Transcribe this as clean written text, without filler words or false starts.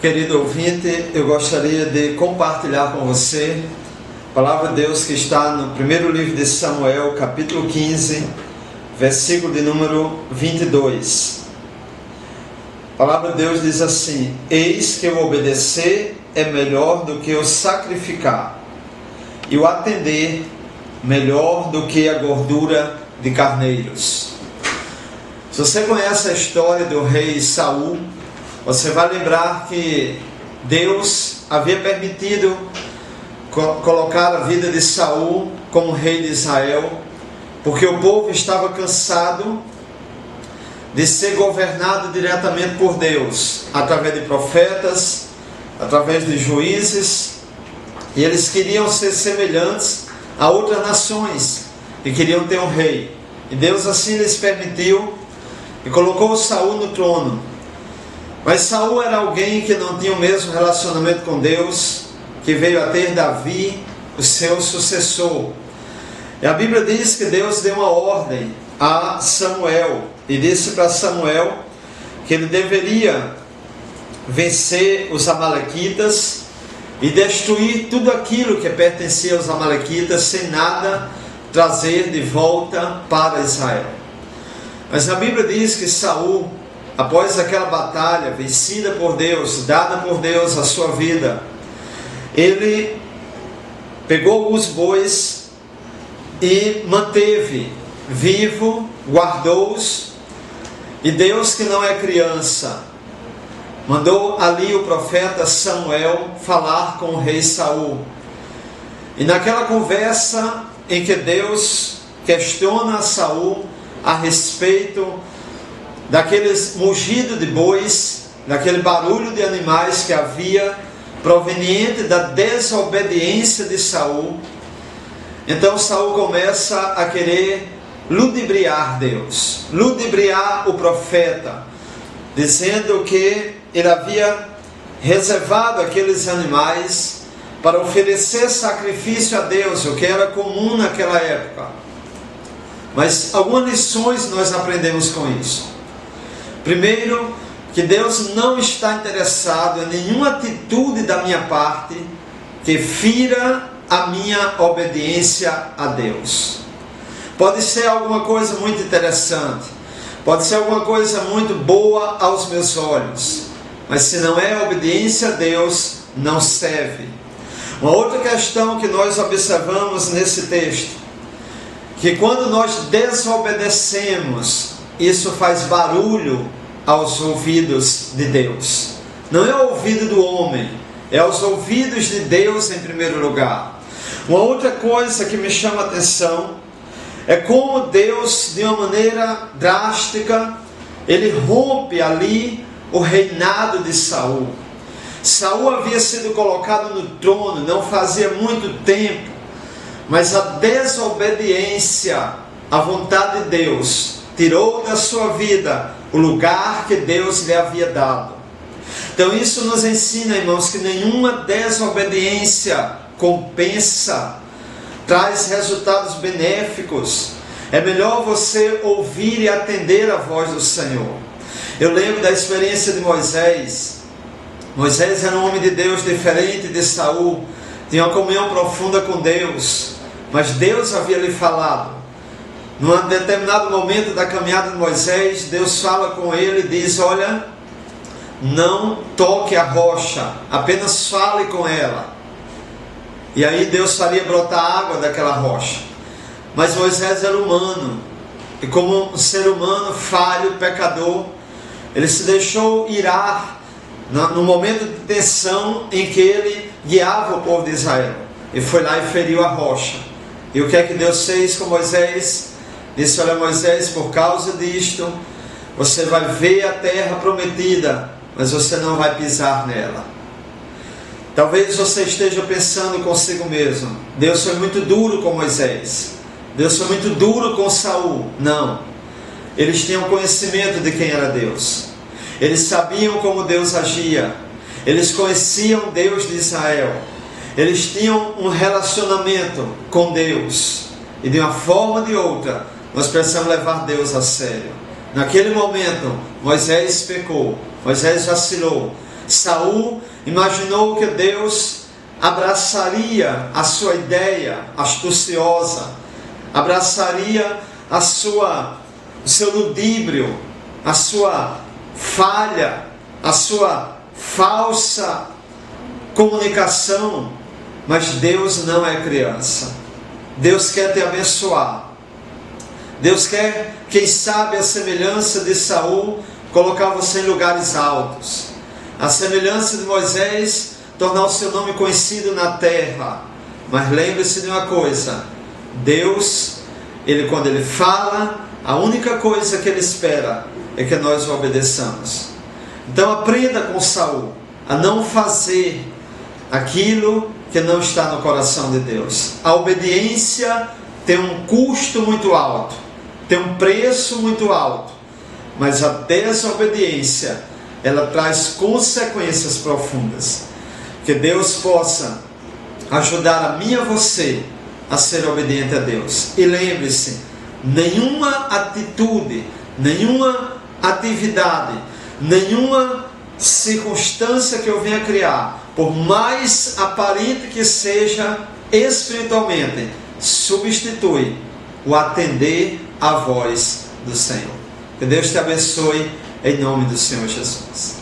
Querido ouvinte, eu gostaria de compartilhar com você a palavra de Deus que está no primeiro livro de Samuel, capítulo 15, versículo de número 22. A palavra de Deus diz assim: eis que o obedecer é melhor do que o sacrificar, e o atender melhor do que a gordura de carneiros. Se você conhece a história do rei Saul, você vai lembrar que Deus havia permitido colocar a vida de Saul como rei de Israel, porque o povo estava cansado de ser governado diretamente por Deus, através de profetas, através de juízes, e eles queriam ser semelhantes a outras nações, e queriam ter um rei. E Deus assim lhes permitiu, e colocou Saul no trono. Mas Saul era alguém que não tinha o mesmo relacionamento com Deus, que veio a ter Davi, o seu sucessor. E a Bíblia diz que Deus deu uma ordem a Samuel, e disse para Samuel que ele deveria vencer os amalequitas e destruir tudo aquilo que pertencia aos amalequitas, sem nada trazer de volta para Israel. Mas a Bíblia diz que Saul, após aquela batalha vencida por Deus, dada por Deus a sua vida, ele pegou os bois e manteve vivo, guardou-os, e Deus, que não é criança, mandou ali o profeta Samuel falar com o rei Saul. E naquela conversa em que Deus questiona Saul a respeito daqueles mugidos de bois, daquele barulho de animais que havia proveniente da desobediência de Saul, então Saul começa a querer ludibriar Deus, ludibriar o profeta, dizendo que ele havia reservado aqueles animais para oferecer sacrifício a Deus, o que era comum naquela época. Mas algumas lições nós aprendemos com isso. Primeiro, que Deus não está interessado em nenhuma atitude da minha parte que fira a minha obediência a Deus. Pode ser alguma coisa muito interessante, pode ser alguma coisa muito boa aos meus olhos, mas se não é obediência a Deus, não serve. Uma outra questão que nós observamos nesse texto, que quando nós desobedecemos, isso faz barulho aos ouvidos de Deus. Não é ao ouvido do homem, é aos ouvidos de Deus em primeiro lugar. Uma outra coisa que me chama a atenção é como Deus, de uma maneira drástica, ele rompe ali o reinado de Saul. Saul havia sido colocado no trono não fazia muito tempo, mas a desobediência à vontade de Deus tirou da sua vida o lugar que Deus lhe havia dado. Então isso nos ensina, irmãos, que nenhuma desobediência compensa, traz resultados benéficos. É melhor você ouvir e atender a voz do Senhor. Eu lembro da experiência de Moisés. Moisés era um homem de Deus diferente de Saul, tinha uma comunhão profunda com Deus, mas Deus havia lhe falado. Num determinado momento da caminhada de Moisés, Deus fala com ele e diz: olha, não toque a rocha, apenas fale com ela. E aí Deus faria brotar água daquela rocha. Mas Moisés era humano, e como um ser humano falho, pecador, ele se deixou irar no momento de tensão em que ele guiava o povo de Israel, e foi lá e feriu a rocha. E o que é que Deus fez com Moisés? Disse: olha, Moisés, por causa disto, você vai ver a terra prometida, mas você não vai pisar nela. Talvez você esteja pensando consigo mesmo: Deus foi muito duro com Moisés, Deus foi muito duro com Saul. Não, eles tinham conhecimento de quem era Deus, eles sabiam como Deus agia, eles conheciam Deus de Israel, eles tinham um relacionamento com Deus, e de uma forma ou de outra, nós precisamos levar Deus a sério. Naquele momento, Moisés pecou, Moisés vacilou, Saul imaginou que Deus abraçaria a sua ideia astuciosa, abraçaria o seu ludíbrio, a sua falha, a sua falsa comunicação. Mas Deus não é criança. Deus quer te abençoar. Deus quer, quem sabe, a semelhança de Saul, colocar você em lugares altos. A semelhança de Moisés, tornar o seu nome conhecido na terra. Mas lembre-se de uma coisa: Deus, quando Ele fala, a única coisa que Ele espera é que nós o obedeçamos. Então aprenda com Saul a não fazer aquilo que não está no coração de Deus. A obediência tem um custo muito alto, tem um preço muito alto, mas a desobediência, ela traz consequências profundas. Que Deus possa ajudar a mim e a você a ser obediente a Deus. E lembre-se, nenhuma atitude, nenhuma atividade, nenhuma circunstância que eu venha criar, por mais aparente que seja espiritualmente, substitui o atender à voz do Senhor. Que Deus te abençoe em nome do Senhor Jesus.